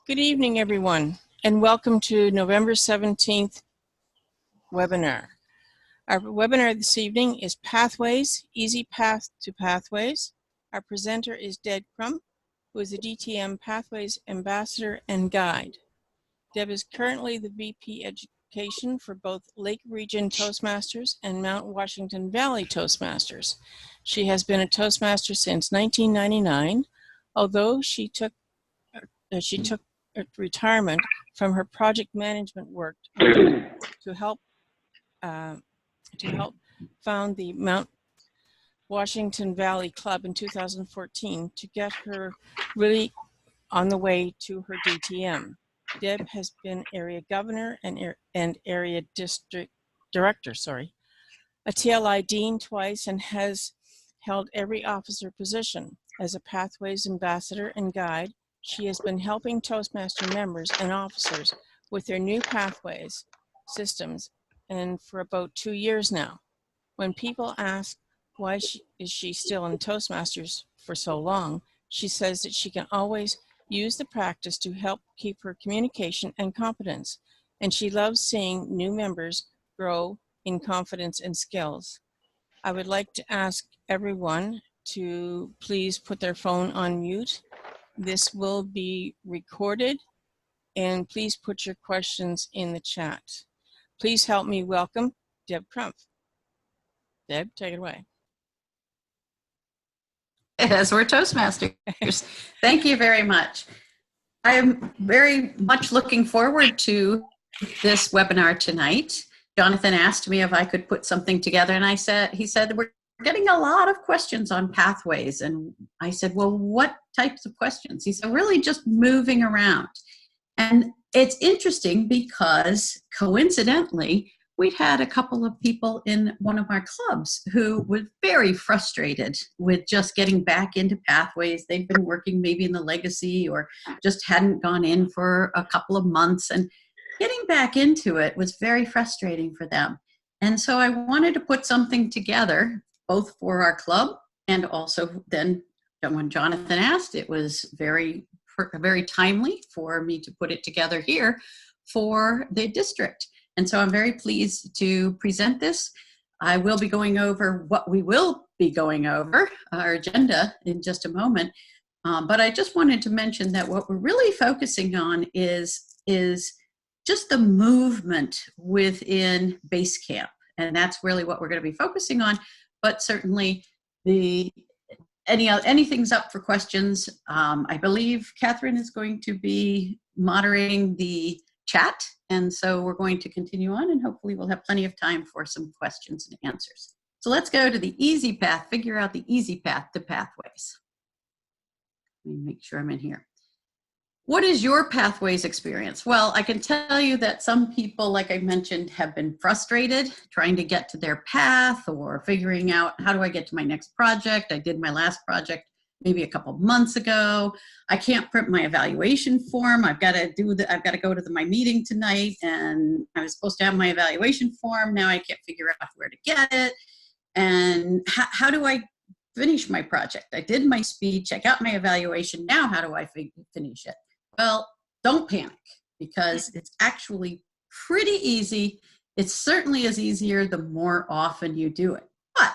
Good evening, everyone, and welcome to November 17th webinar. Our webinar this evening is Pathways, Easy Path to Pathways. Our presenter is Deb Crump, who is a DTM Pathways Ambassador and Guide. Deb is currently the VP Education for both Lake Region Toastmasters and Mount Washington Valley Toastmasters. She has been a Toastmaster since 1999, although she took retirement from her project management work to help found the Mount Washington Valley Club in 2014 to get her really on the way to her DTM. Deb has been area governor and area district director, a TLI dean twice, and has held every officer position. As a Pathways Ambassador and Guide, she has been helping Toastmaster members and officers with their new pathways systems, and for about 2 years now. When people ask why is she still in Toastmasters for so long, she says that she can always use the practice to help keep her communication and competence, and she loves seeing new members grow in confidence and skills. I would like to ask everyone to please put their phone on mute. This will be recorded, and please put your questions in the chat. Please help me welcome Deb Crump. Deb, take it away. As we're Toastmasters. Thank you very much. I am very much looking forward to this webinar tonight. Jonathan asked me if I could put something together, and he said, we're getting a lot of questions on pathways. And I said, well, what types of questions? He said, really just moving around. And it's interesting because coincidentally, we'd had a couple of people in one of our clubs who were very frustrated with just getting back into pathways. They've been working maybe in the legacy or just hadn't gone in for a couple of months, and getting back into it was very frustrating for them. And so I wanted to put something together, both for our club and also then when Jonathan asked, it was very timely for me to put it together here for the district. And so I'm very pleased to present this. I will be going over what we will be going over, our agenda, in just a moment. But I just wanted to mention that what we're really focusing on is just the movement within base camp. And that's really what we're going to be focusing on. But certainly anything's up for questions. I believe Catherine is going to be moderating the chat. And so we're going to continue on, and hopefully we'll have plenty of time for some questions and answers. So let's go to the easy path, figure out the easy path to pathways. Let me make sure I'm in here. What is your pathways experience? Well, I can tell you that some people, like I mentioned, have been frustrated trying to get to their path or figuring out, how do I get to my next project? I did my last project maybe a couple months ago. I can't print my evaluation form. I've got to go to my meeting tonight, and I was supposed to have my evaluation form. Now I can't figure out where to get it. And how do I finish my project? I did my speech. I got my evaluation. Now how do I finish it? Well, don't panic, because it's actually pretty easy. It certainly is easier the more often you do it. But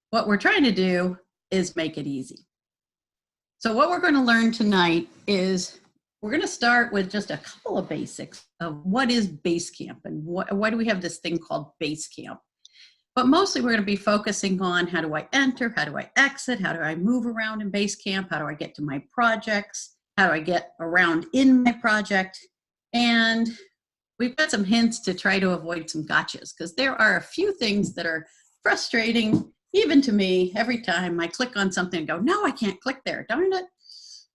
what we're trying to do is make it easy. So what we're going to learn tonight is we're going to start with just a couple of basics of what is base camp and why do we have this thing called base camp. But mostly we're going to be focusing on, how do I enter, how do I exit, how do I move around in base camp, how do I get to my projects, how do I get around in my project. And we've got some hints to try to avoid some gotchas, because there are a few things that are frustrating even to me every time I click on something and go, no, I can't click there, darn it.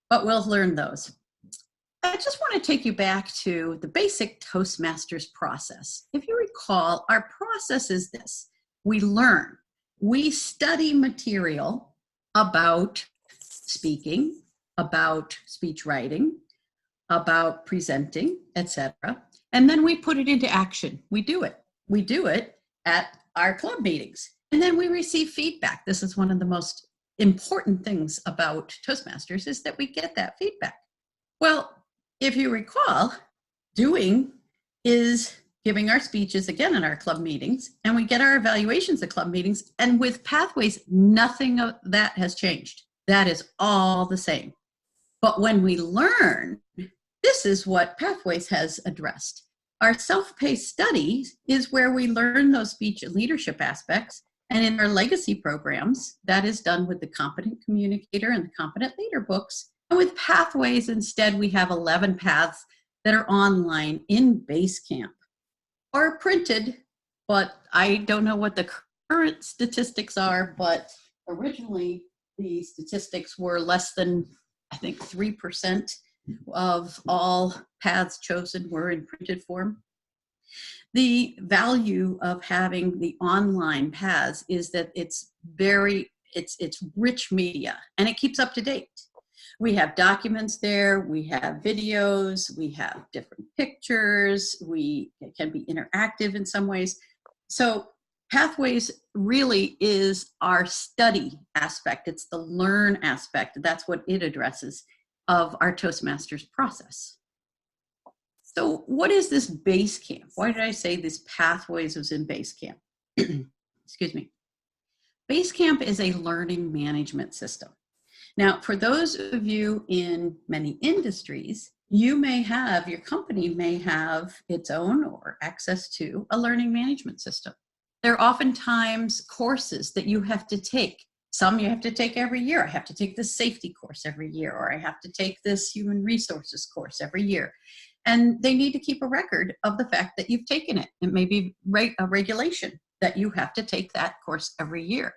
But we'll learn those. I just want to take you back to the basic Toastmasters process. If you recall, our process is this. We learn. We study material about speaking, about speech writing, about presenting, etc. And then we put it into action. We do it. We do it at our club meetings. And then we receive feedback. This is one of the most important things about Toastmasters, is that we get that feedback. Well, if you recall, doing is giving our speeches again in our club meetings, and we get our evaluations at club meetings. And with Pathways, nothing of that has changed. That is all the same. But when we learn, this is what Pathways has addressed. Our self-paced studies is where we learn those speech and leadership aspects. And in our legacy programs, that is done with the Competent Communicator and the Competent Leader books. And with Pathways, instead, we have 11 paths that are online in Basecamp or printed, but I don't know what the current statistics are, but originally the statistics were less than, I think, 3% of all paths chosen were in printed form. The value of having the online paths is that it's rich media and it keeps up to date. We have documents there, we have videos, we have different pictures, it can be interactive in some ways. So Pathways really is our study aspect. It's the learn aspect. That's what it addresses of our Toastmasters process. So what is this Basecamp? Why did I say this Pathways was in Basecamp? Excuse me. Basecamp is a learning management system. Now, for those of you in many industries, your company may have its own or access to a learning management system. There are oftentimes courses that you have to take. Some you have to take every year. I have to take this safety course every year, or I have to take this human resources course every year. And they need to keep a record of the fact that you've taken it. It may be a regulation that you have to take that course every year.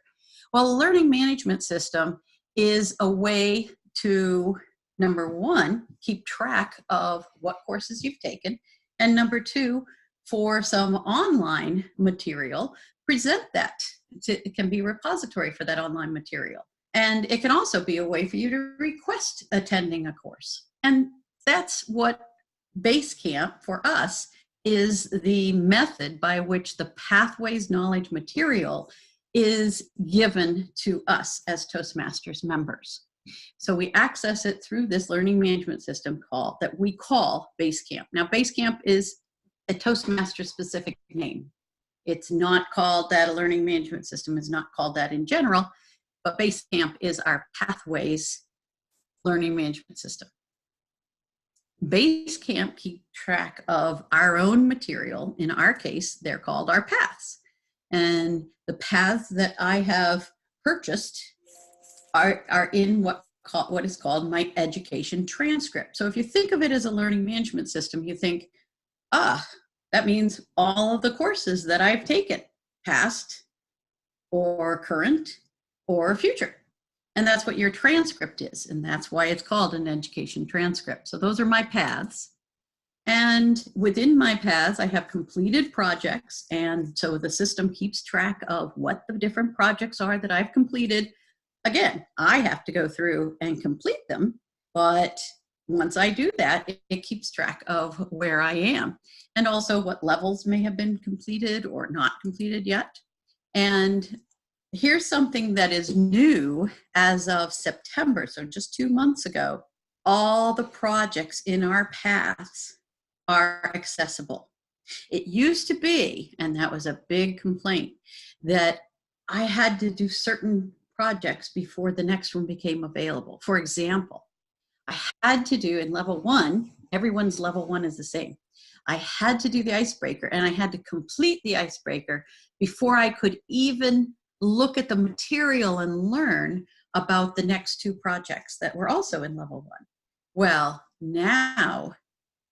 Well, a learning management system is a way to, number one, keep track of what courses you've taken, and number two, for some online material, present that. It can be a repository for that online material. And it can also be a way for you to request attending a course. And that's what Basecamp for us is, the method by which the Pathways knowledge material is given to us as Toastmasters members. So we access it through this learning management system that we call Basecamp. Now, Basecamp is a Toastmaster specific name. It's not called that. A learning management system is not called that in general, but Basecamp is our Pathways learning management system. Basecamp keeps track of our own material. In our case, they're called our paths. And the paths that I have purchased are in what is called my education transcript. So if you think of it as a learning management system, you think, that means all of the courses that I've taken, past or current or future. And that's what your transcript is. And that's why it's called an education transcript. So those are my paths. And within my paths, I have completed projects. And so the system keeps track of what the different projects are that I've completed. Again, I have to go through and complete them. But once I do that, it keeps track of where I am. And also what levels may have been completed or not completed yet. And here's something that is new as of September, so just 2 months ago. All the projects in our paths are accessible. It used to be, and that was a big complaint, that I had to do certain projects before the next one became available. For example, I had to do in level 1, everyone's level 1 is the same. I had to do the icebreaker, and I had to complete the icebreaker before I could even look at the material and learn about the next 2 projects that were also in level 1. Well, now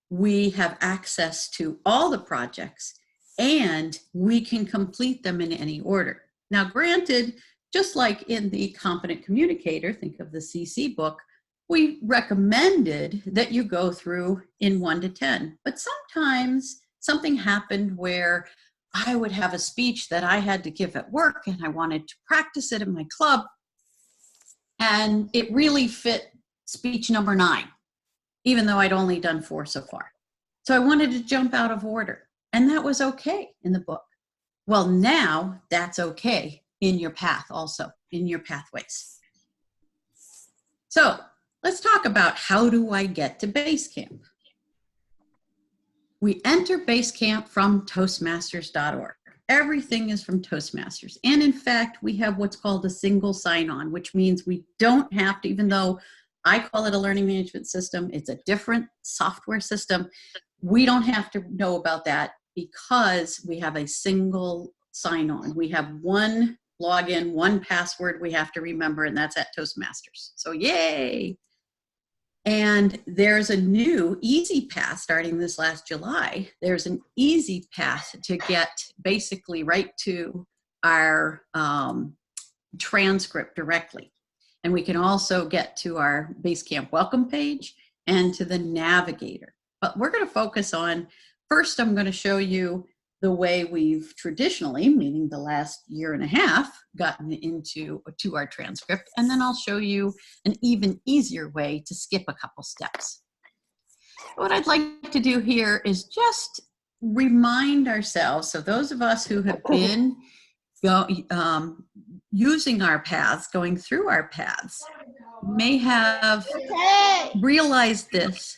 we have access to all the projects and we can complete them in any order. Now, granted, just like in the Competent Communicator, think of the CC book, we recommended that you go through in 1 to 10, but sometimes something happened where I would have a speech that I had to give at work and I wanted to practice it in my club, and it really fit speech number 9, even though I'd only done 4 so far. So I wanted to jump out of order, and that was okay in the book. Well, now that's okay in your path also, in your pathways. So let's talk about, how do I get to Basecamp? We enter Basecamp from Toastmasters.org. Everything is from Toastmasters. And in fact, we have what's called a single sign-on, which means we don't have to, even though I call it a learning management system, it's a different software system. We don't have to know about that because we have a single sign-on. We have one login, one password we have to remember, and that's at Toastmasters. So yay! And there's a new easy path starting this last July. There's an easy path to get basically right to our transcript directly. And we can also get to our Basecamp welcome page and to the navigator. But we're going to focus on, first I'm going to show you the way we've traditionally, meaning the last year and a half, gotten into our transcript, and then I'll show you an even easier way to skip a couple steps. What I'd like to do here is just remind ourselves, so those of us who have been using our paths, going through our paths, may have realized this,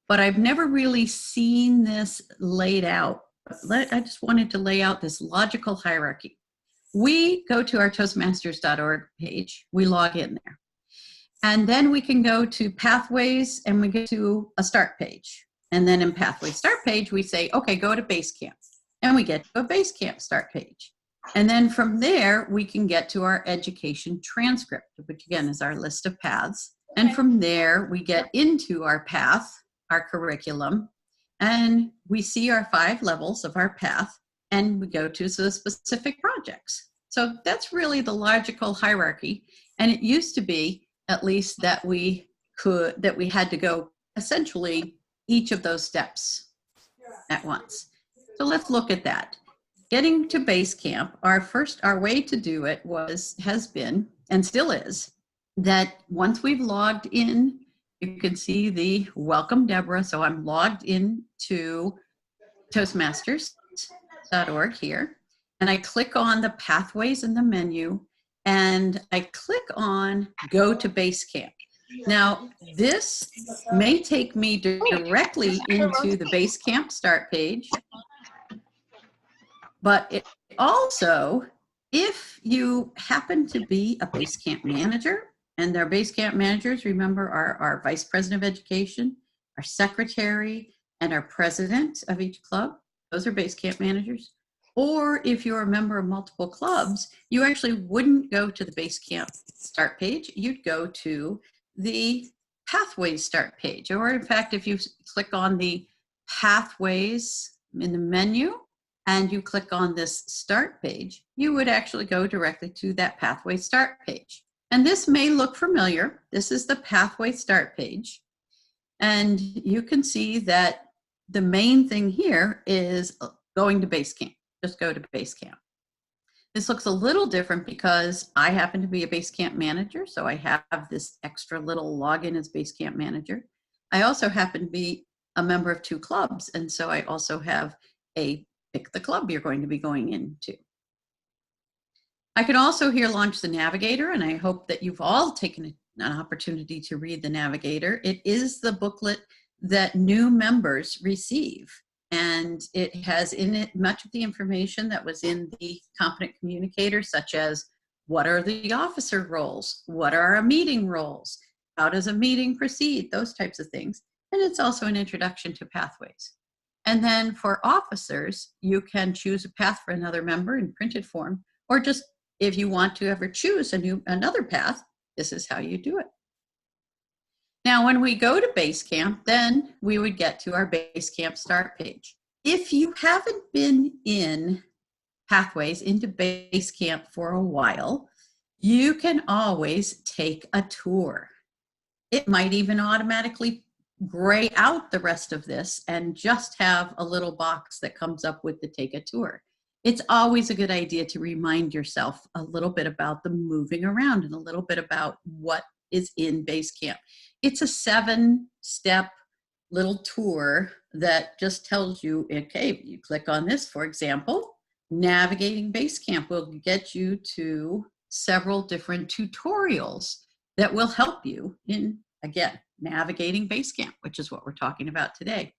but I've never really seen this laid out. I just wanted to lay out this logical hierarchy. We go to our Toastmasters.org page, we log in there. And then we can go to Pathways and we get to a start page. And then in Pathways start page, we say, okay, go to Basecamp. And we get to a Basecamp start page. And then from there, we can get to our education transcript, which again is our list of paths. And from there, we get into our path, our curriculum, and we see our 5 levels of our path, and we go to the specific projects. So that's really the logical hierarchy. And it used to be, at least, that we had to go essentially each of those steps at once. So let's look at that. Getting to Basecamp, our way to do it has been, and still is, that once we've logged in, you can see the welcome Deborah. So I'm logged in to Toastmasters.org here, and I click on the pathways in the menu, and I click on go to Basecamp. Now, this may take me directly into the Basecamp start page, but it also, if you happen to be a Basecamp manager, and our Basecamp managers, remember, are our vice president of education, our secretary, and our president of each club. Those are Basecamp managers. Or if you're a member of multiple clubs, you actually wouldn't go to the Basecamp start page. You'd go to the Pathways start page. Or in fact, if you click on the Pathways in the menu and you click on this start page, you would actually go directly to that Pathway start page. And this may look familiar. This is the Pathway start page. And you can see that the main thing here is going to Basecamp. Just go to Basecamp. This looks a little different because I happen to be a Basecamp manager, so I have this extra little login as Basecamp manager. I also happen to be a member of 2 clubs, and so I also have a pick the club you're going to be going into. I can also here launch the Navigator, and I hope that you've all taken an opportunity to read the Navigator. It is the booklet that new members receive, and it has in it much of the information that was in the Competent Communicator, such as what are the officer roles, what are our meeting roles, how does a meeting proceed, those types of things. And it's also an introduction to pathways. And then for officers, you can choose a path for another member in printed form, or just if you want to ever choose another path, this is how you do it. Now, when we go to Basecamp, then we would get to our Basecamp start page. If you haven't been in Pathways into Basecamp for a while, you can always take a tour. It might even automatically gray out the rest of this and just have a little box that comes up with the take a tour. It's always a good idea to remind yourself a little bit about the moving around and a little bit about what is in Basecamp. It's a 7-step little tour that just tells you, okay, you click on this, for example, navigating Basecamp will get you to several different tutorials that will help you in, again, navigating Basecamp, which is what we're talking about today.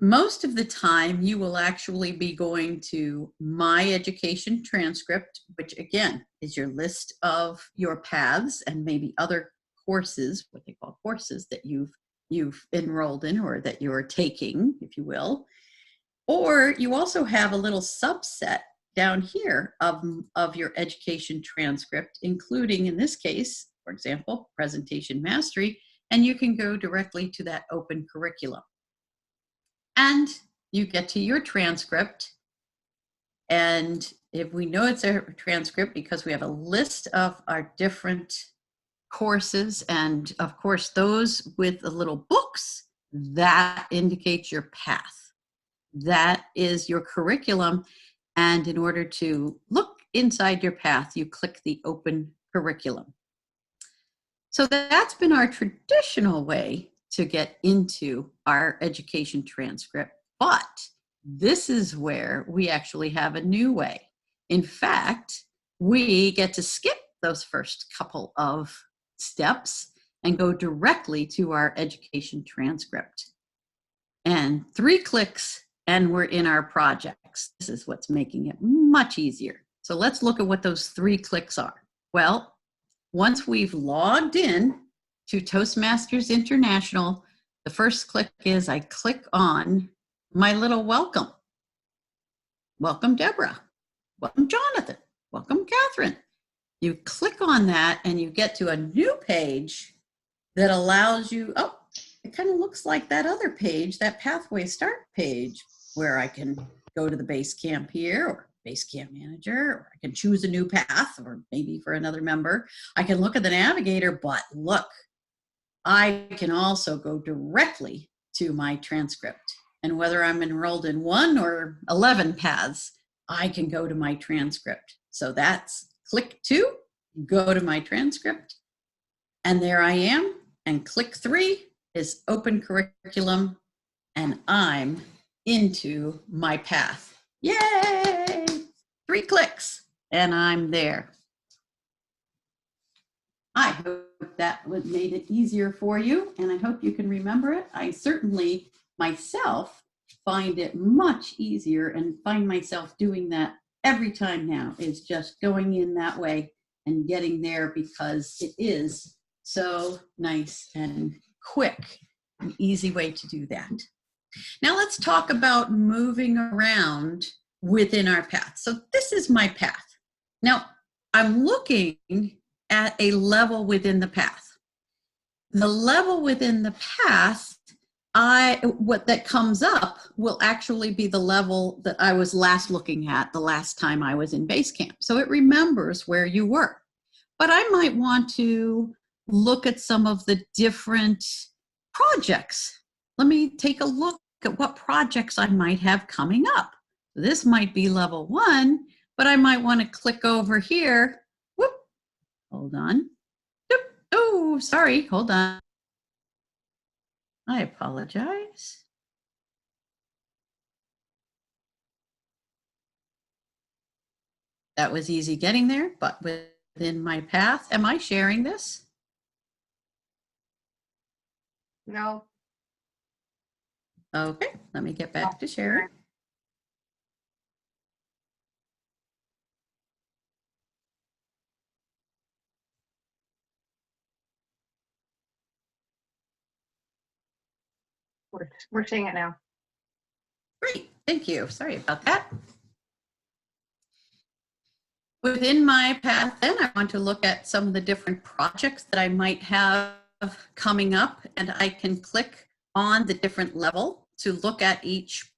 most of the time you will actually be going to My Education Transcript, which again is your list of your paths and maybe other courses, what they call courses that you've enrolled in or that you're taking, if you will. Or you also have a little subset down here of your education transcript, including in this case, for example, presentation mastery, and you can go directly to that open curriculum. And you get to your transcript. And if we know it's a transcript because we have a list of our different courses, and of course, those with the little books, that indicates your path. That is your curriculum. And in order to look inside your path, you click the open curriculum. So that's been our traditional way to get into our education transcript. But this is where we actually have a new way. In fact, we get to skip those first couple of steps and go directly to our education transcript. And 3 clicks and we're in our projects. This is what's making it much easier. So let's look at what those 3 clicks are. Well, once we've logged in to Toastmasters International, the first click is I click on my little welcome. Welcome, Deborah. Welcome, Jonathan. Welcome, Catherine. You click on that and you get to a new page that allows you, oh, it kind of looks like that other page, that Pathway Start page, where I can go to the Basecamp here or Basecamp Manager, or I can choose a new path, or maybe for another member. I can look at the navigator, but look, I can also go directly to my transcript. And whether I'm enrolled in 1 or 11 paths, I can go to my transcript. So that's click 2, go to my transcript, and there I am. And click 3 is open curriculum, and I'm into my path. Yay! 3 clicks, and I'm there. I hope that made it easier for you, and I hope you can remember it. I certainly, myself, find it much easier and find myself doing that every time now, is just going in that way and getting there, because it is so nice and quick, an easy way to do that. Now let's talk about moving around within our path. So this is my path. Now I'm looking at a level within the path. The level within the path, what that comes up will actually be the level that I was last looking at the last time I was in Basecamp. So it remembers where you were. But I might want to look at some of the different projects. Let me take a look at what projects I might have coming up. This might be level 1, but I might want to click over here. Whoop, hold on. Whoop. Oh, sorry, hold on. I apologize. That was easy getting there, but within my path, am I sharing this? No. Okay, let me get back to sharing. We're seeing it now. Great, thank you. Sorry about that. Within my path, then, I want to look at some of the different projects that I might have coming up, and I can click on the different level to look at each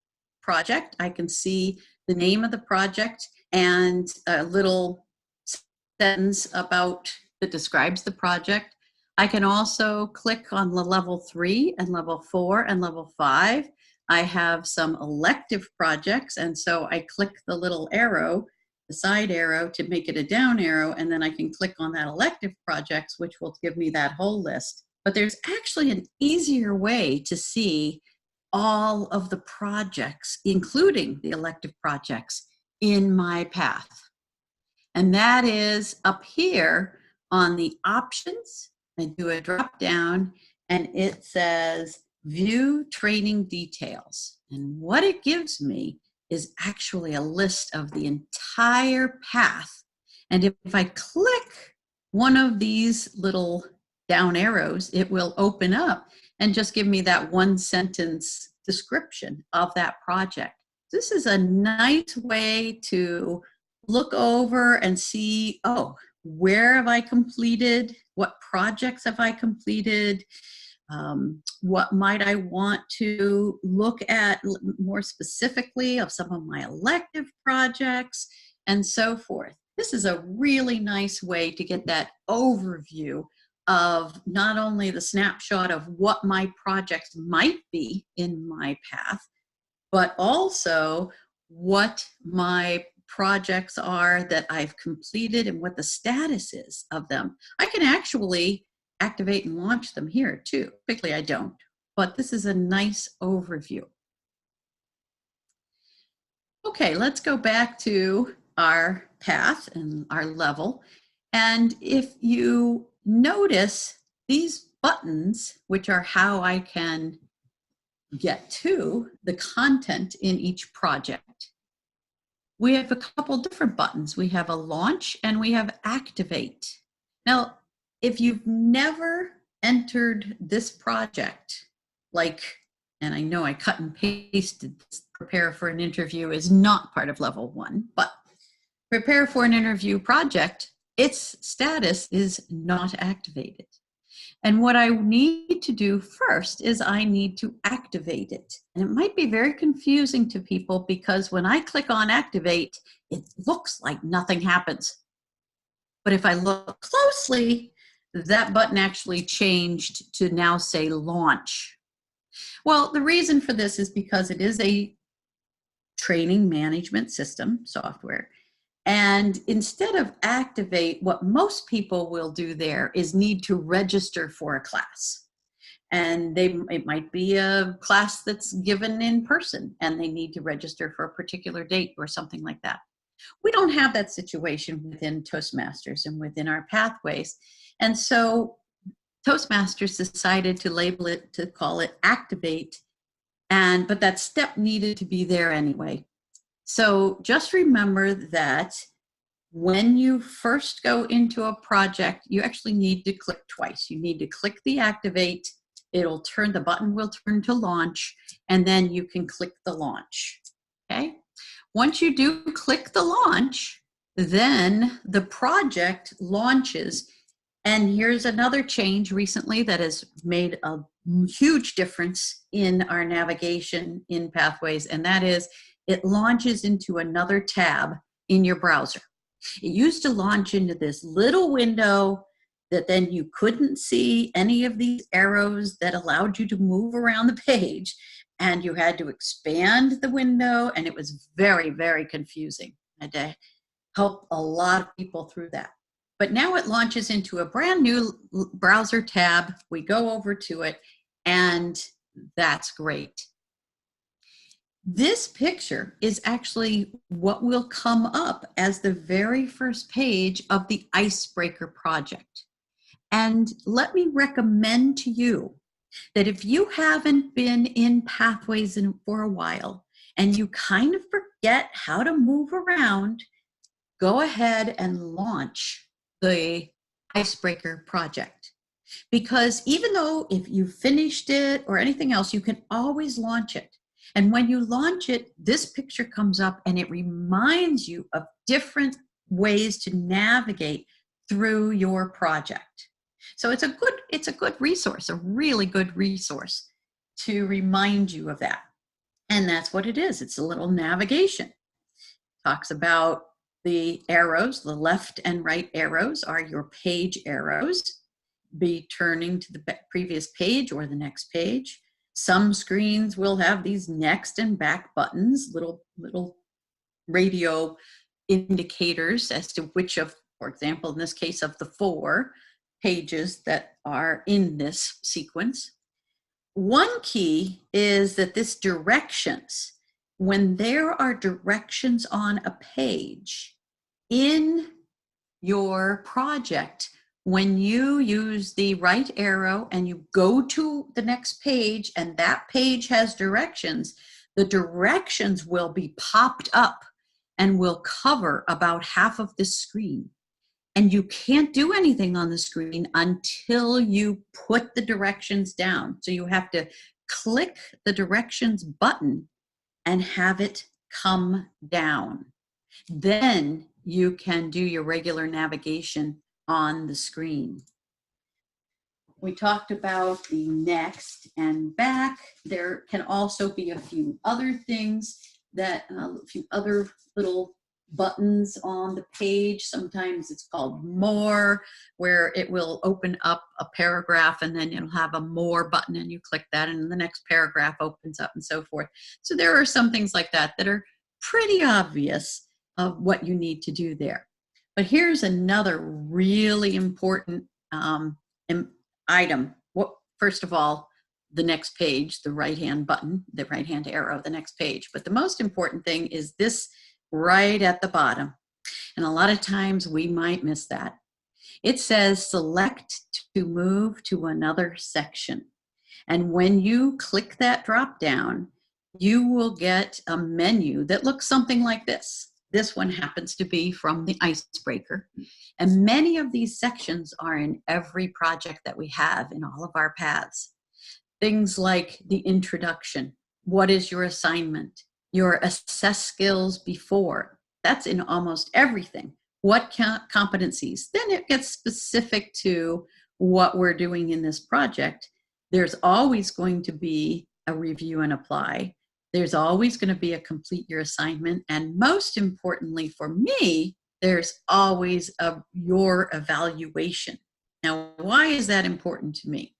project. I can see the name of the project and a little sentence about that describes the project. I can also click on the level 3 and level 4 and level 5. I have some elective projects, and so I click the little arrow, the side arrow, to make it a down arrow, and then I can click on that elective projects, which will give me that whole list. But there's actually an easier way to see all of the projects, including the elective projects, in my path. And that is up here on the options. I do a drop down and it says view training details. And what it gives me is actually a list of the entire path. And if I click one of these little down arrows, it will open up and just give me that one sentence description of that project. This is a nice way to look over and see, oh, where have I completed? What projects have I completed? What might I want to look at more specifically of some of my elective projects and so forth. This is a really nice way to get that overview of not only the snapshot of what my projects might be in my path, but also what my projects are that I've completed and what the status is of them. I can actually activate and launch them here too. Quickly, I don't, but this is a nice overview. Okay, let's go back to our path and our level. And if you notice these buttons, which are how I can get to the content in each project, we have a couple different buttons. We have a launch and we have activate. Now, if you've never entered this project, and I know I cut and pasted this, prepare for an interview is not part of level 1, but prepare for an interview project, its status is not activated. And what I need to do first is I need to activate it. And it might be very confusing to people because when I click on activate, it looks like nothing happens. But if I look closely, that button actually changed to now say launch. Well, the reason for this is because it is a training management system software. And instead of activate, what most people will do there is need to register for a class. And it might be a class that's given in person and they need to register for a particular date or something like that. We don't have that situation within Toastmasters and within our pathways. And so Toastmasters decided to call it activate, but that step needed to be there anyway. So just remember that when you first go into a project, you actually need to click twice. You need to click the activate, the button will turn to launch, and then you can click the launch, okay? Once you do click the launch, then the project launches. And here's another change recently that has made a huge difference in our navigation in Pathways, and that is it launches into another tab in your browser. It used to launch into this little window that then you couldn't see any of these arrows that allowed you to move around the page, and you had to expand the window, and it was very, very confusing. I had to help a lot of people through that. But now it launches into a brand new browser tab. We go over to it, and that's great. This picture is actually what will come up as the very first page of the Icebreaker project. And let me recommend to you that if you haven't been in Pathways for a while and you kind of forget how to move around, go ahead and launch the Icebreaker project. Because even though if you finished it or anything else, you can always launch it. And when you launch it, this picture comes up and it reminds you of different ways to navigate through your project. So it's a good resource, a really good resource to remind you of that. And that's what it is. It's a little navigation. Talks about the arrows, the left and right arrows are your page arrows. Be turning to the previous page or the next page. Some screens will have these next and back buttons, little radio indicators as to which of, for example, in this case, of the 4 pages that are in this sequence. One key is that this directions, when there are directions on a page in your project, when you use the right arrow and you go to the next page and that page has directions, the directions will be popped up and will cover about half of the screen. And you can't do anything on the screen until you put the directions down. So you have to click the directions button and have it come down. Then you can do your regular navigation on the screen. We talked about the next and back. There can also be a few other things that, a few other little buttons on the page. Sometimes it's called more, where it will open up a paragraph and then it'll have a more button and you click that and the next paragraph opens up and so forth. So there are some things like that that are pretty obvious of what you need to do there. But here's another really important item. First of all, the next page, the right-hand button, the right-hand arrow, the next page. But the most important thing is this right at the bottom. And a lot of times we might miss that. It says select to move to another section. And when you click that drop down, you will get a menu that looks something like this. This one happens to be from the icebreaker. And many of these sections are in every project that we have in all of our paths. Things like the introduction. What is your assignment? Your assess skills before. That's in almost everything. What competencies? Then it gets specific to what we're doing in this project. There's always going to be a review and apply. There's always going to be a complete your assignment. And most importantly for me, there's always your evaluation. Now, why is that important to me?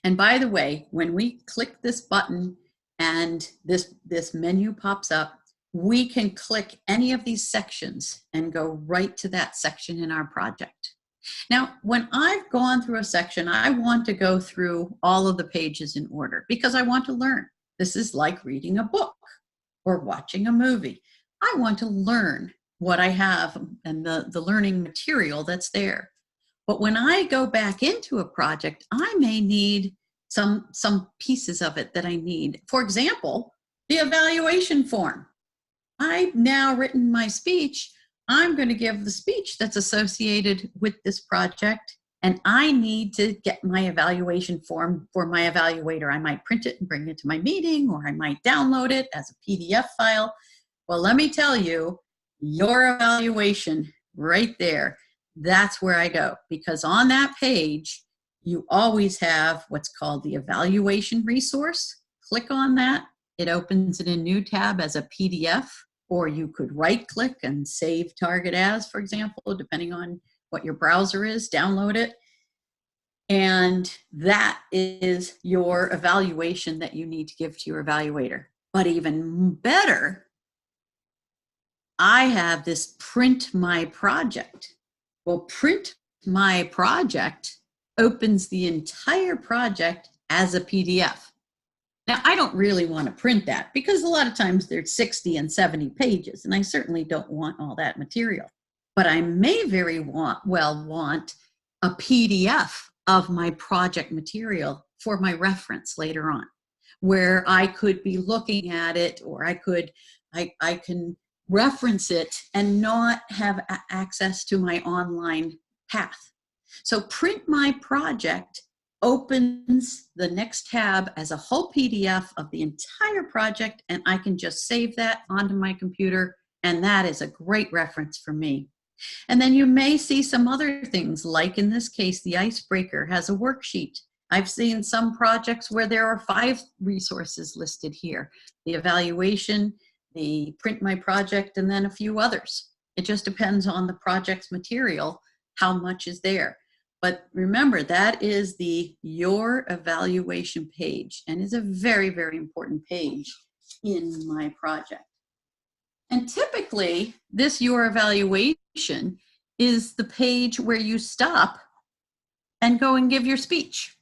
And by the way, when we click this button and this menu pops up, we can click any of these sections and go right to that section in our project. Now, when I've gone through a section, I want to go through all of the pages in order because I want to learn. This is like reading a book or watching a movie. I want to learn what I have and the learning material that's there. But when I go back into a project, I may need some pieces of it that I need. For example, the evaluation form. I've now written my speech. I'm going to give the speech that's associated with this project, and I need to get my evaluation form for my evaluator. I might print it and bring it to my meeting, or I might download it as a PDF file. Well, let me tell you, your evaluation right there, that's where I go, because on that page, you always have what's called the evaluation resource. Click on that. It opens in a new tab as a PDF, or you could right click and save target as, for example, depending on what your browser is, download it. And that is your evaluation that you need to give to your evaluator. But even better, I have this print my project. Well, print my project opens the entire project as a PDF. Now, I don't really want to print that because a lot of times there's 60 and 70 pages, and I certainly don't want all that material. But I may very well want a PDF of my project material for my reference later on, where I could be looking at it, or I can reference it and not have access to my online path. So print my project opens the next tab as a whole PDF of the entire project, and I can just save that onto my computer, and that is a great reference for me. And then you may see some other things, like in this case, the icebreaker has a worksheet. I've seen some projects where there are 5 resources listed here: the evaluation, the print my project, and then a few others. It just depends on the project's material, how much is there. But remember, that is the your evaluation page, and is a very, very important page in my project. And typically, this your evaluation is the page where you stop and go and give your speech.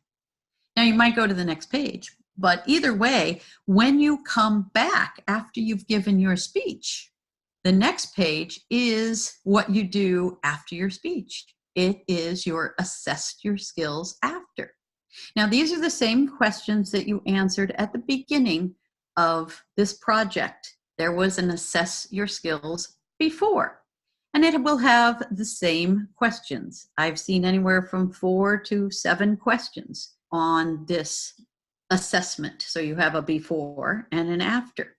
Now, you might go to the next page, but either way, when you come back after you've given your speech, the next page is what you do after your speech. It is your assess your skills after. Now, these are the same questions that you answered at the beginning of this project. There was an assess your skills before, and it will have the same questions. I've seen anywhere from 4 to 7 questions on this assessment. So you have a before and an after.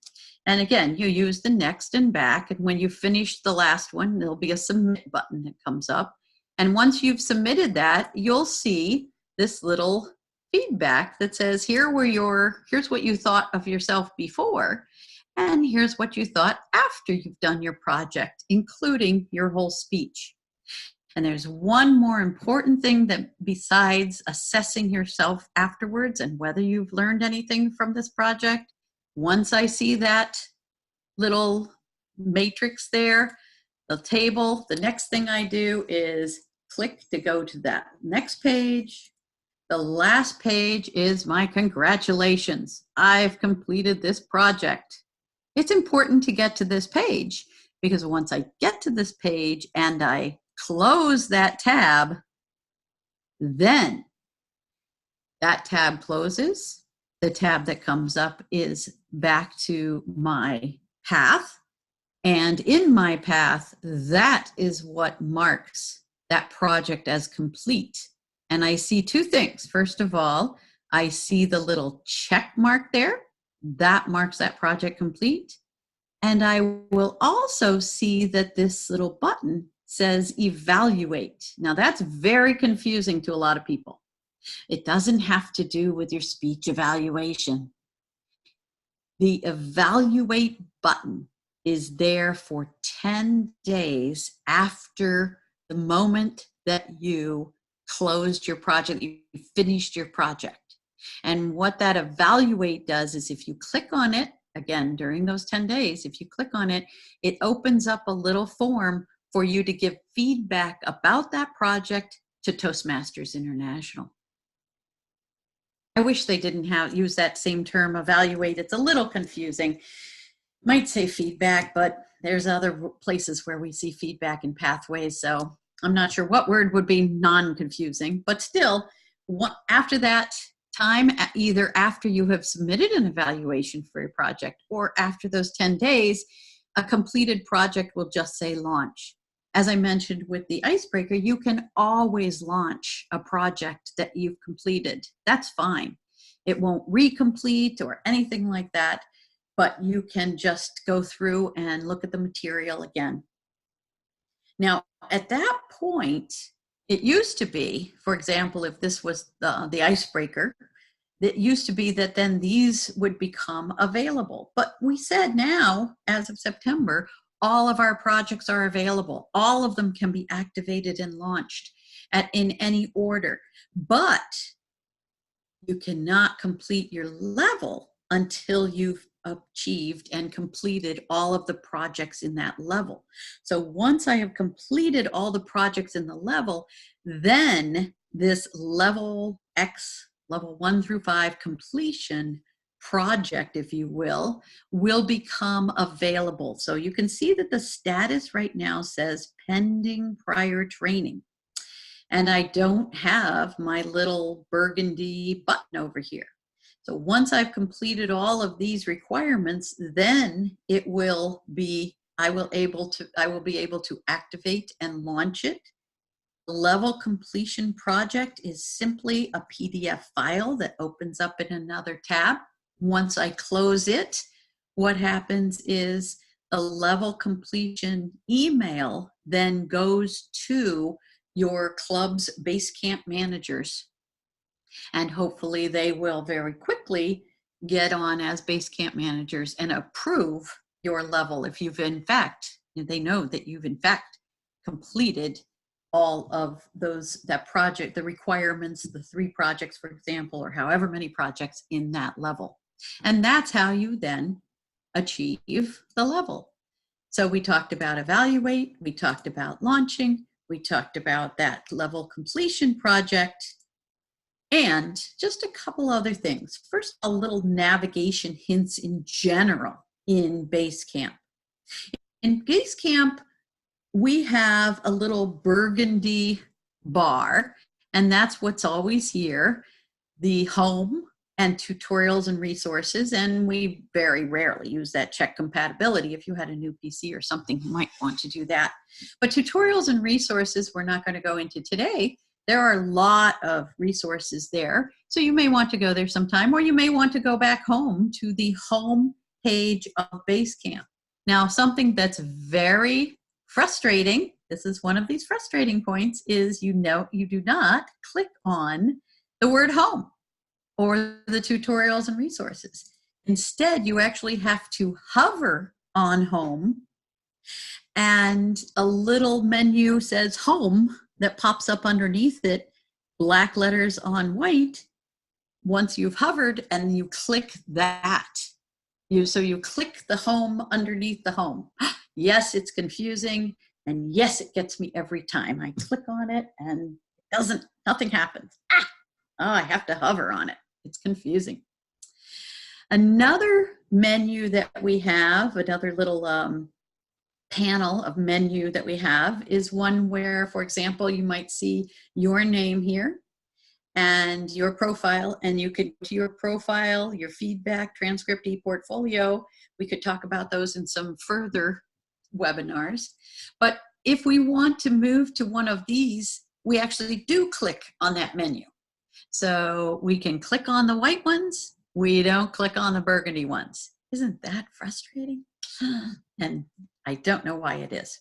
And again, you use the next and back. And when you finish the last one, there'll be a submit button that comes up. And once you've submitted that, you'll see this little feedback that says, here's what you thought of yourself before, and here's what you thought after you've done your project, including your whole speech. And there's one more important thing that besides assessing yourself afterwards and whether you've learned anything from this project, once I see that little matrix there, the table, the next thing I do is click to go to that next page. The last page is my congratulations. I've completed this project. It's important to get to this page because once I get to this page and I close that tab, then that tab closes. The tab that comes up is back to my path. And in my path, that is what marks that project as complete. And I see 2 things. First of all, I see the little check mark there. That marks that project complete. And I will also see that this little button says evaluate. Now that's very confusing to a lot of people. It doesn't have to do with your speech evaluation. The evaluate button is there for 10 days after the moment that you closed your project, you finished your project. And what that evaluate does is if you click on it, again, during those 10 days, if you click on it, it opens up a little form for you to give feedback about that project to Toastmasters International. I wish they didn't use that same term, evaluate. It's a little confusing. Might say feedback, but there's other places where we see feedback in pathways, so I'm not sure what word would be non-confusing, but still, after that time, either after you have submitted an evaluation for your project or after those 10 days, a completed project will just say launch. As I mentioned with the icebreaker, you can always launch a project that you've completed. That's fine. It won't recomplete or anything like that, but you can just go through and look at the material again. Now, at that point, it used to be, for example, if this was the icebreaker, it used to be that then these would become available. But we said now, as of September, all of our projects are available. All of them can be activated and launched in any order. But you cannot complete your level until you've achieved and completed all of the projects in that level. So once I have completed all the projects in the level, then this level X, level 1 through 5 completion project, if you will become available. So you can see that the status right now says pending prior training. And I don't have my little burgundy button over here. So once I've completed all of these requirements, then I will be able to activate and launch it. The level completion project is simply a PDF file that opens up in another tab. Once I close it, what happens is the level completion email then goes to your club's Basecamp managers. And hopefully they will very quickly get on as Basecamp managers and approve your level if you've in fact, they know that you've in fact completed all of that project, the requirements, the 3 projects, for example, or however many projects in that level. And that's how you then achieve the level. So we talked about evaluate, we talked about launching, we talked about that level completion project, and just a couple other things. First, a little navigation hints in general in Basecamp. In Basecamp, we have a little burgundy bar, and that's what's always here, the home and tutorials and resources, and we very rarely use that check compatibility. If you had a new PC or something, you might want to do that. But tutorials and resources we're not going to go into today. There are a lot of resources there, so you may want to go there sometime, or you may want to go back home to the home page of Basecamp. Now, something that's very frustrating, this is one of these frustrating points, is you do not click on the word home or the tutorials and resources. Instead, you actually have to hover on home, and a little menu says home that pops up underneath it, black letters on white, once you've hovered, and you click that. So you click the home underneath the home. Yes, it's confusing, and yes, it gets me every time. I click on it and nothing happens. Oh, I have to hover on it. It's confusing. Another menu that we have, another little panel of menu that we have, is one where, for example, you might see your name here and your profile, and you could to your profile, your feedback, transcript, e-portfolio. We could talk about those in some further webinars. But if we want to move to one of these, we actually do click on that menu. So we can click on the white ones. We don't click on the burgundy ones. Isn't that frustrating? And I don't know why it is.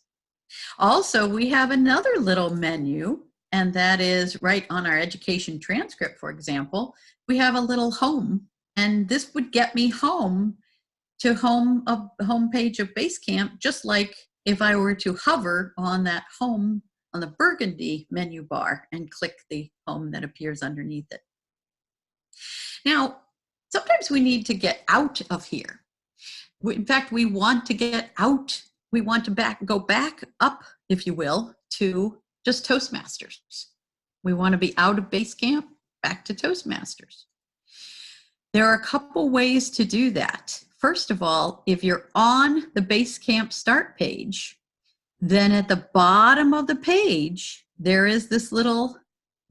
Also, we have another little menu, and that is right on our education transcript, for example. We have a little home, and this would get me home to a home page of Basecamp, just like if I were to hover on that home on the burgundy menu bar and click the home that appears underneath it. Now, sometimes we need to get out of here. In fact, we want to get out. We want to go back up, if you will, to just Toastmasters. We want to be out of Basecamp, back to Toastmasters. There are a couple ways to do that. First of all, if you're on the Basecamp start page, then at the bottom of the page, there is this little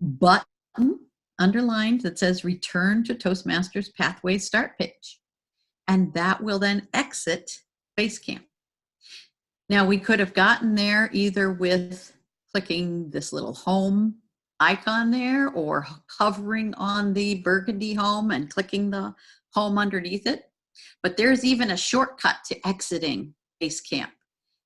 button underlined that says Return to Toastmasters Pathways Start Page. And that will then exit Basecamp. Now, we could have gotten there either with clicking this little home icon there, or hovering on the burgundy home and clicking the home underneath it. But there's even a shortcut to exiting Basecamp,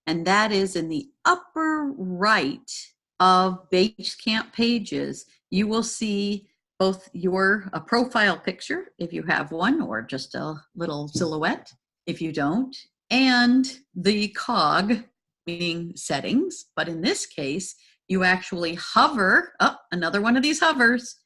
and that is in the upper right of Basecamp pages. You will see both your profile picture, if you have one, or just a little silhouette if you don't, and the cog, meaning settings. But in this case, you actually hover, another one of these hovers,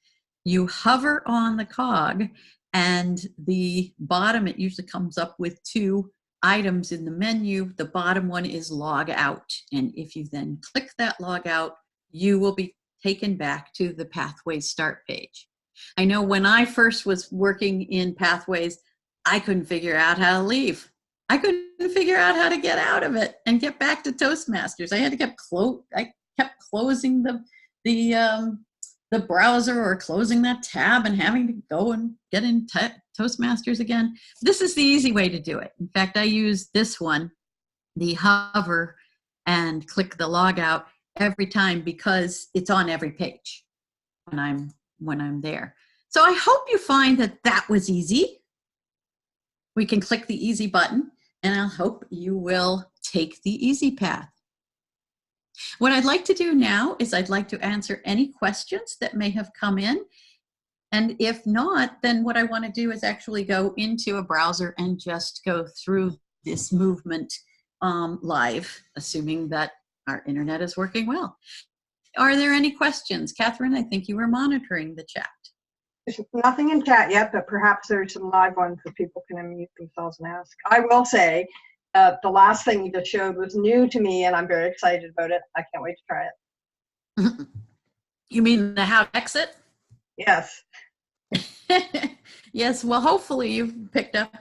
you hover on the cog, and the bottom, it usually comes up with two items in the menu. The bottom one is log out. And if you then click that log out, you will be taken back to the Pathways start page. I know when I first was working in Pathways, I couldn't figure out how to leave. I couldn't figure out how to get out of it and get back to Toastmasters. I had to kept closing the browser or closing that tab and having to go and get in Toastmasters again. This is the easy way to do it. In fact, I use this one, the hover and click the log out every time, because it's on every page when I'm there. So I hope you find that was easy. We can click the easy button, and I hope you will take the easy path. What I'd like to do now is I'd like to answer any questions that may have come in. And if not, then what I want to do is actually go into a browser and just go through this movement live, assuming that our internet is working well. Are there any questions? Catherine, I think you were monitoring the chat. There's nothing in chat yet, but perhaps there's some live ones that people can unmute themselves and ask. I will say, the last thing you just showed was new to me, and I'm very excited about it. I can't wait to try it. You mean the how to exit? Yes. Yes, well, hopefully you've picked up,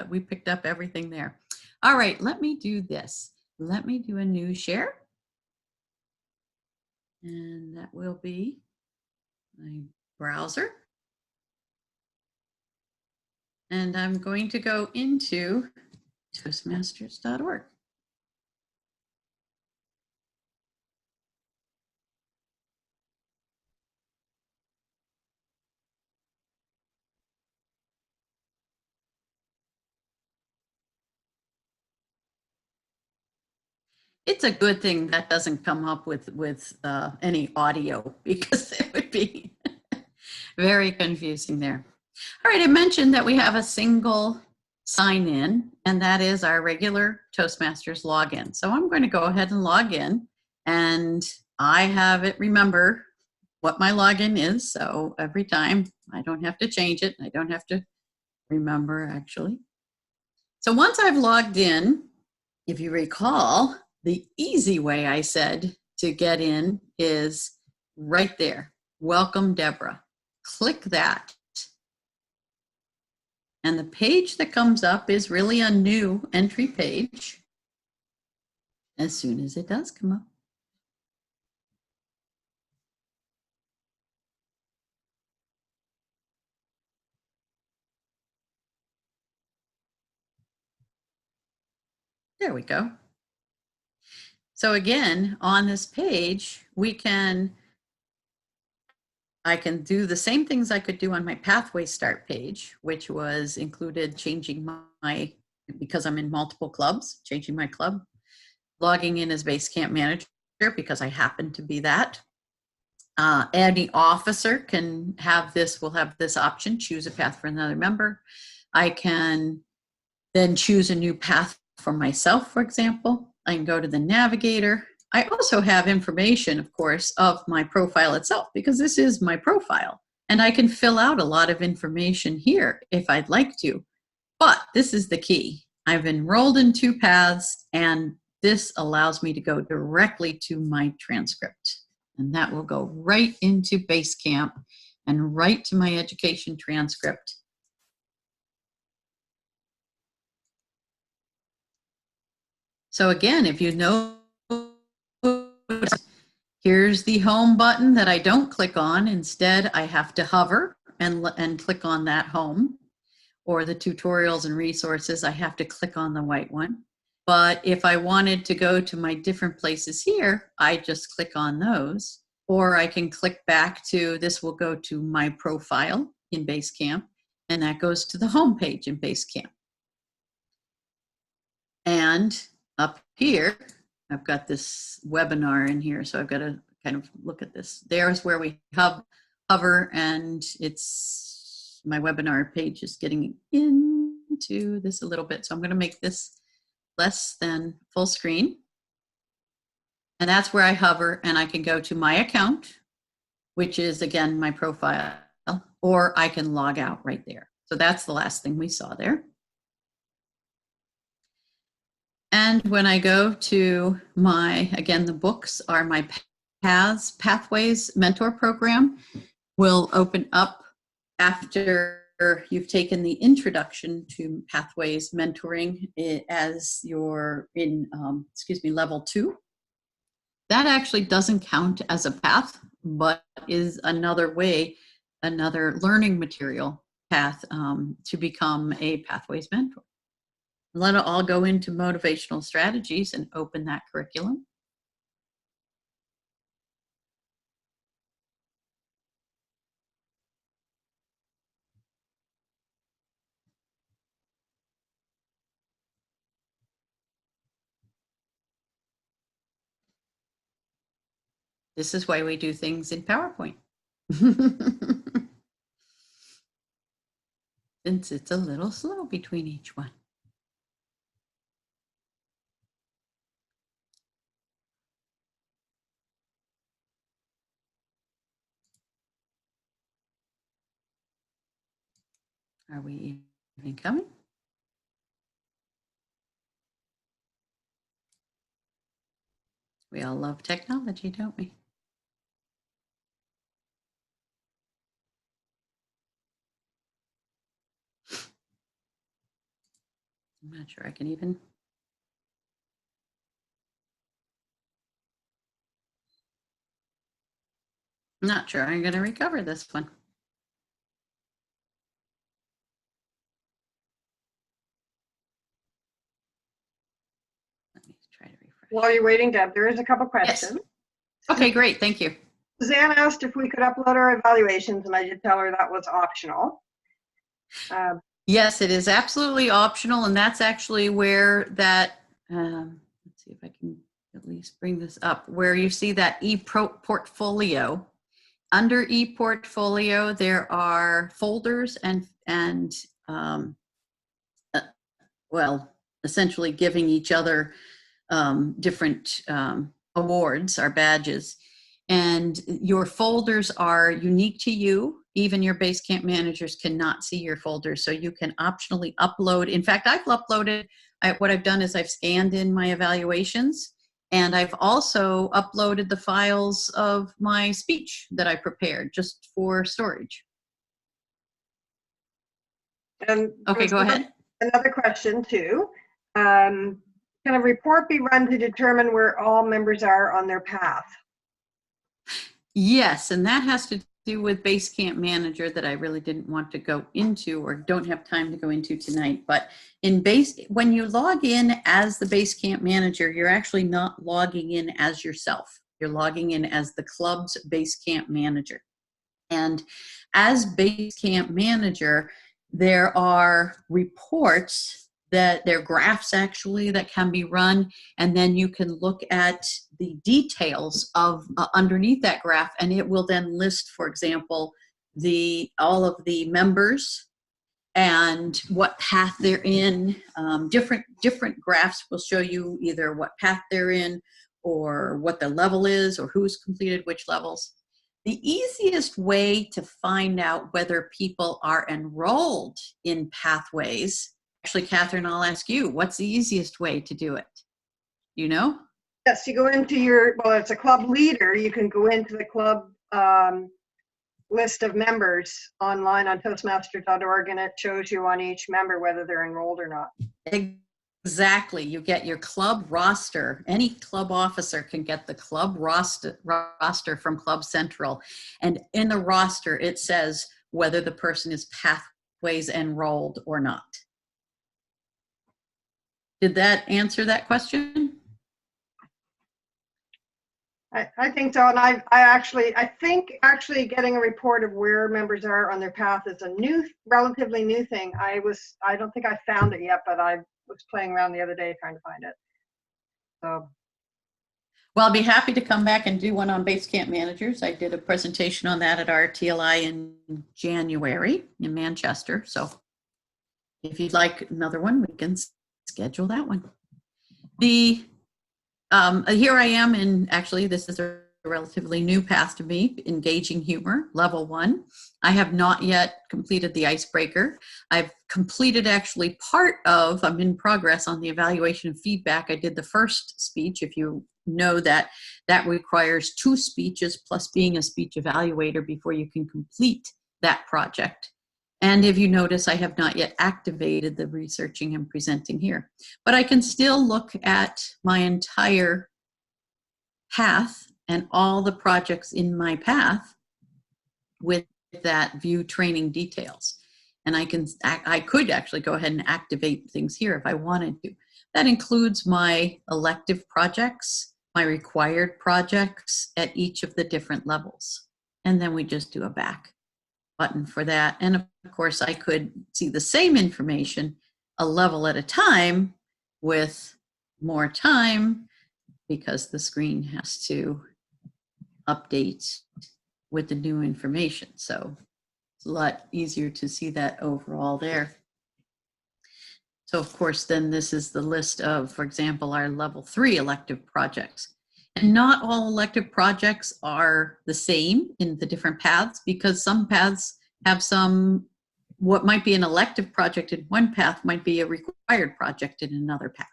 we picked up everything there. All right, let me do this. Let me do a new share. And that will be my browser. And I'm going to go into Toastmasters.org. It's a good thing that doesn't come up with any audio because it would be very confusing there. All right, I mentioned that we have a single sign in, and that is our regular Toastmasters login. So I'm going to go ahead and log in, and I have it remember what my login is. So every time I don't have to change it. I don't have to remember actually. So once I've logged in, if you recall, the easy way I said to get in is right there. Welcome, Deborah. Click that. And the page that comes up is really a new entry page as soon as it does come up. There we go. So again, on this page, I can do the same things I could do on my pathway start page, which was included changing because I'm in multiple clubs, changing my club, logging in as Basecamp manager because I happen to be that. Any officer can will have this option, choose a path for another member. I can then choose a new path for myself, for example. I can go to the navigator. I also have information, of course, of my profile itself, because this is my profile. And I can fill out a lot of information here if I'd like to. But this is the key. I've enrolled in 2 paths, and this allows me to go directly to my transcript. And that will go right into Basecamp and right to my education transcript. So again, if you know, here's the home button that I don't click on. Instead, I have to hover and click on that home. Or the tutorials and resources, I have to click on the white one. But if I wanted to go to my different places here, I just click on those. Or I can click back to, this will go to my profile in Basecamp, and that goes to the home page in Basecamp. And up here, I've got this webinar in here, so I've got to kind of look at this. There's where we hover, and it's my webinar page is getting into this a little bit. So I'm going to make this less than full screen. And that's where I hover, and I can go to my account, which is, again, my profile, or I can log out right there. So that's the last thing we saw there. And when I go to again, the books are my Pathways mentor program will open up after you've taken the introduction to Pathways mentoring as you're in, level 2. That actually doesn't count as a path, but is another learning material path to become a Pathways mentor. Let it all go into motivational strategies and open that curriculum. This is why we do things in PowerPoint. Since it's a little slow between each one. Are we even coming? We all love technology, don't we? I'm not sure I can even. Not sure I'm going to recover this one. Let me try to refresh. While you're waiting, Deb, there is a couple Yes. questions. Okay, great. Thank you. Suzanne asked if we could upload our evaluations, and I did tell her that was optional. Yes, it is absolutely optional, and that's actually where that, let's see if I can at least bring this up, where you see that e-portfolio. Under e-portfolio, there are folders and well, essentially giving each other different awards or badges. And your folders are unique to you. Even your Basecamp managers cannot see your folders, so you can optionally upload. In fact, I've uploaded, what I've done is I've scanned in my evaluations, and I've also uploaded the files of my speech that I prepared just for storage. And Okay, go ahead. Another question too. Can a report be run to determine where all members are on their path? Yes, and that has to do with Basecamp Manager that I really didn't want to go into or don't have time to go into tonight. But when you log in as the Basecamp Manager, you're actually not logging in as yourself. You're logging in as the club's Basecamp Manager. And as Basecamp Manager, there are reports that they're graphs actually that can be run, and then you can look at the details of underneath that graph, and it will then list, for example, all of the members and what path they're in. Different graphs will show you either what path they're in or what the level is or who's completed which levels. The easiest way to find out whether people are enrolled in pathways, actually, Catherine, I'll ask you, what's the easiest way to do it? You know? Yes, you go into well, it's a club leader. You can go into the club list of members online on Toastmasters.org, and it shows you on each member whether they're enrolled or not. Exactly. You get your club roster. Any club officer can get the club roster from Club Central. And in the roster, it says whether the person is pathways enrolled or not. Did that answer that question? I think so, and I think actually getting a report of where members are on their path is a relatively new thing. I don't think I found it yet, but I was playing around the other day trying to find it. So. Well, I'll be happy to come back and do one on Basecamp Managers. I did a presentation on that at our TLI in January in Manchester. So if you'd like another one, we can schedule that one. Here I am, and actually this is a relatively new path to me, engaging humor, level 1. I have not yet completed the icebreaker. I've completed actually I'm in progress on the evaluation and feedback. I did the first speech. If you know that requires 2 speeches plus being a speech evaluator before you can complete that project. And if you notice, I have not yet activated the researching and presenting here, but I can still look at my entire path and all the projects in my path with that view training details. And I could actually go ahead and activate things here if I wanted to. That includes my elective projects, my required projects at each of the different levels. And then we just do a back button for that. And of course, I could see the same information a level at a time with more time because the screen has to update with the new information. So it's a lot easier to see that overall there. So of course, then this is the list of, for example, our level 3 elective projects. And not all elective projects are the same in the different paths, because some paths have what might be an elective project in one path might be a required project in another path.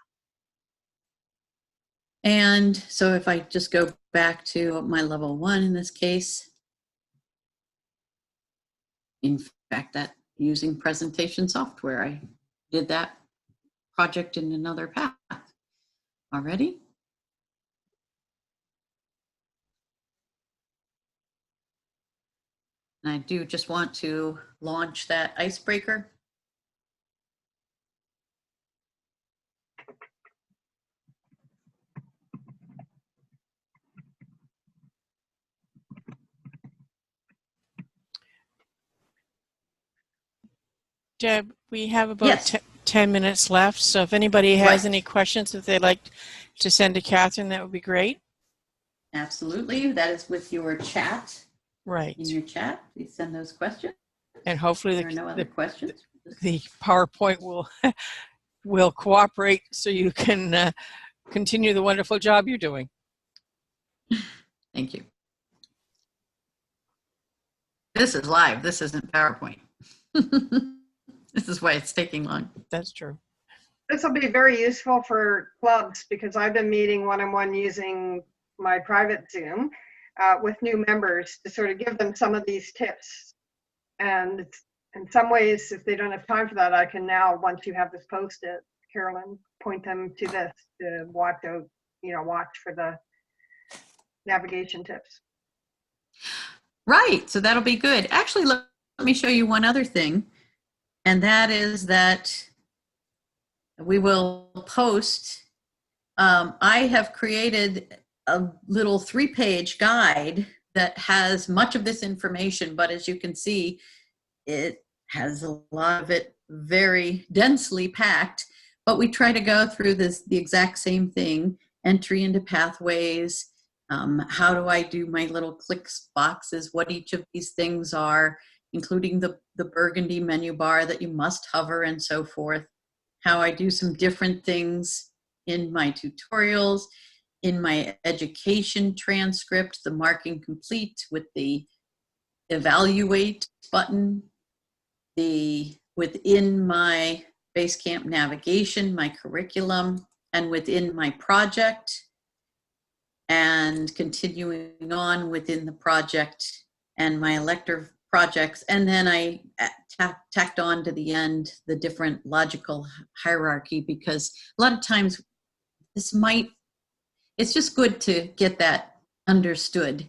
And so if I just go back to my level 1 in this case, in fact, that using presentation software, I did that project in another path already. And I do just want to launch that icebreaker. Deb, we have about Yes. 10 minutes left, so if anybody has Right. any questions that they'd like to send to Catherine, that would be great. Absolutely. That is with your chat. Right. In your chat, please send those questions. And hopefully There are no other questions. the PowerPoint will cooperate so you can continue the wonderful job you're doing. Thank you. This is live. This isn't PowerPoint. This is why it's taking long. That's true. This will be very useful for clubs because I've been meeting one-on-one using my private Zoom with new members to sort of give them some of these tips. And in some ways, if they don't have time for that, I can now, once you have this posted, Carolyn, point them to this to watch out, watch for the navigation tips. Right. So that'll be good. Actually, let me show you one other thing. And that is that we will post, I have created a little 3-page guide that has much of this information, but as you can see, it has a lot of it very densely packed, but we try to go through the exact same thing, entry into pathways, how do I do my little clicks boxes, what each of these things are, including the burgundy menu bar that you must hover and so forth, how I do some different things in my tutorials, in my education transcript, the marking complete with the evaluate button, within my Basecamp navigation, my curriculum, and within my project, and continuing on within the project and my elective projects. And then I tacked on to the end the different logical hierarchy, because a lot of times it's just good to get that understood,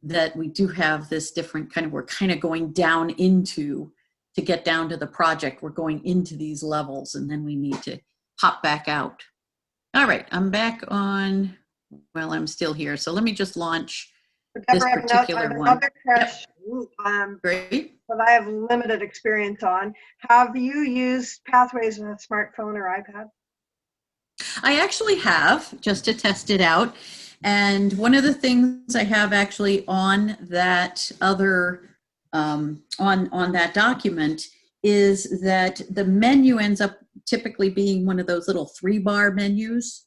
that we do have this different we're kind of going down into, to get down to the project, we're going into these levels and then we need to hop back out. All right, I'm back on, well, I'm still here. So let me just launch this particular one. Another question, Great. that I have limited experience on. Have you used Pathways on a smartphone or iPad? I actually have, just to test it out. And one of the things I have actually on that other, on that document is that the menu ends up typically being one of those little 3-bar menus.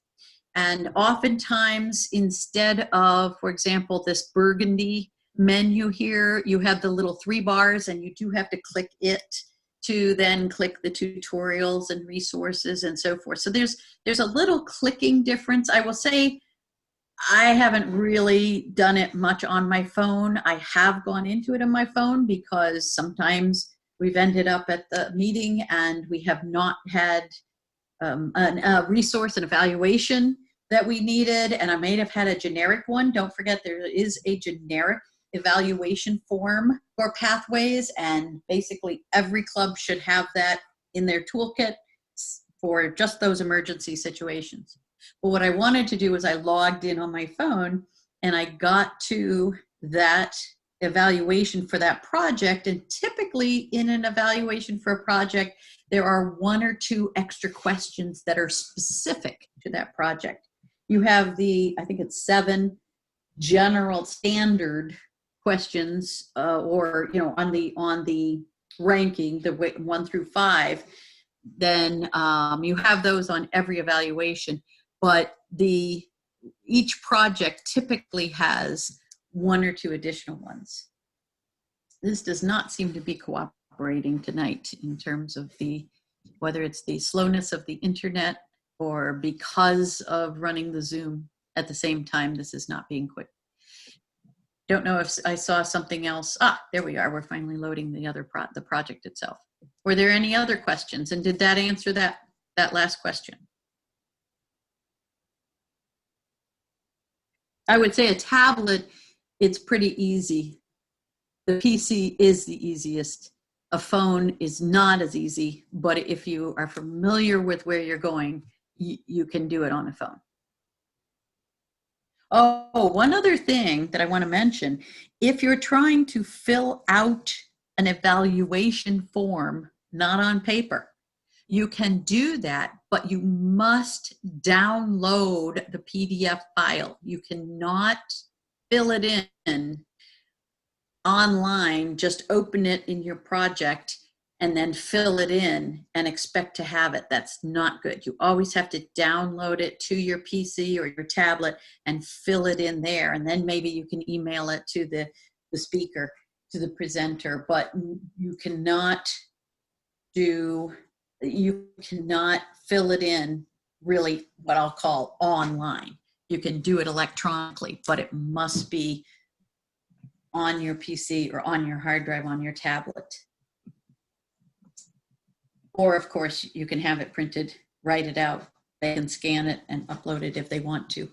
And oftentimes, instead of, for example, this burgundy menu here, you have the little 3 bars and you do have to click it to then click the tutorials and resources and so forth. So there's a little clicking difference. I will say I haven't really done it much on my phone. I have gone into it on my phone because sometimes we've ended up at the meeting and we have not had a resource and evaluation that we needed, and I may have had a generic one. Don't forget, there is a generic evaluation form for Pathways, and basically every club should have that in their toolkit for just those emergency situations. But what I wanted to do was I logged in on my phone and I got to that evaluation for that project. And typically in an evaluation for a project, there are 1 or 2 extra questions that are specific to that project. You have I think it's 7 general standard questions, or on the ranking, the 1 through 5. Then you have those on every evaluation, but each project typically has 1 or 2 additional ones. This does not seem to be cooperating tonight in terms of whether it's the slowness of the internet or because of running the Zoom at the same time, this is not being quick. Don't know if I saw something else. There we are. We're finally loading the project itself. Were there any other questions? And did that answer that last question? I would say a tablet, it's pretty easy. the PC is the easiest. A phone is not as easy, but if you are familiar with where you're going, you can do it on a phone. Oh, one other thing that I want to mention, if you're trying to fill out an evaluation form, not on paper, you can do that, but you must download the PDF file. You cannot fill it in online, just open it in your project and then fill it in and expect to have it. That's not good. You always have to download it to your PC or your tablet and fill it in there. And then maybe you can email it to the speaker, to the presenter, but you cannot fill it in really what I'll call online. You can do it electronically, but it must be on your PC or on your hard drive on your tablet. Or of course, you can have it printed, write it out. They can scan it and upload it if they want to.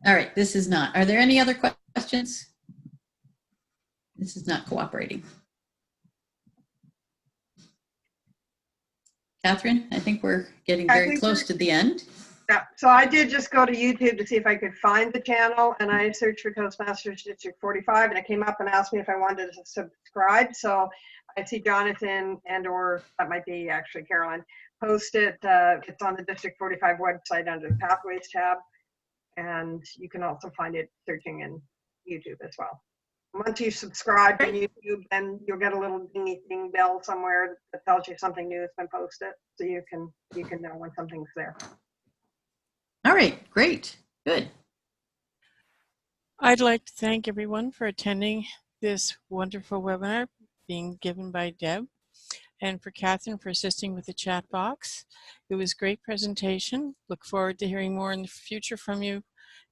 All right, this is not. Are there any other questions? This is not cooperating. Catherine, I think we're getting very close to the end. Yeah, so I did just go to YouTube to see if I could find the channel, and I searched for Toastmasters District 45, and it came up and asked me if I wanted to subscribe. So I see Jonathan or that might be actually Carolyn post it. It's on the District 45 website under the Pathways tab, and you can also find it searching in YouTube as well. Once you subscribe to YouTube, then you'll get a little ding bell somewhere that tells you something new has been posted, so you can know when something's there. All right, great, good. I'd like to thank everyone for attending this wonderful webinar being given by Deb, and for Catherine for assisting with the chat box. It was a great presentation. Look forward to hearing more in the future from you,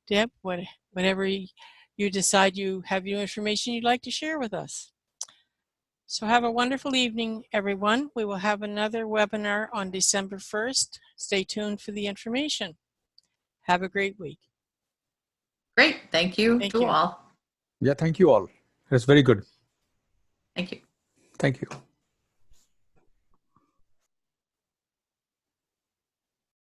Deb, whenever you decide you have new information you'd like to share with us. So have a wonderful evening, everyone. We will have another webinar on December 1st. Stay tuned for the information. Have a great week. Great, thank you to all. Yeah, thank you all. It's very good. Thank you. Thank you.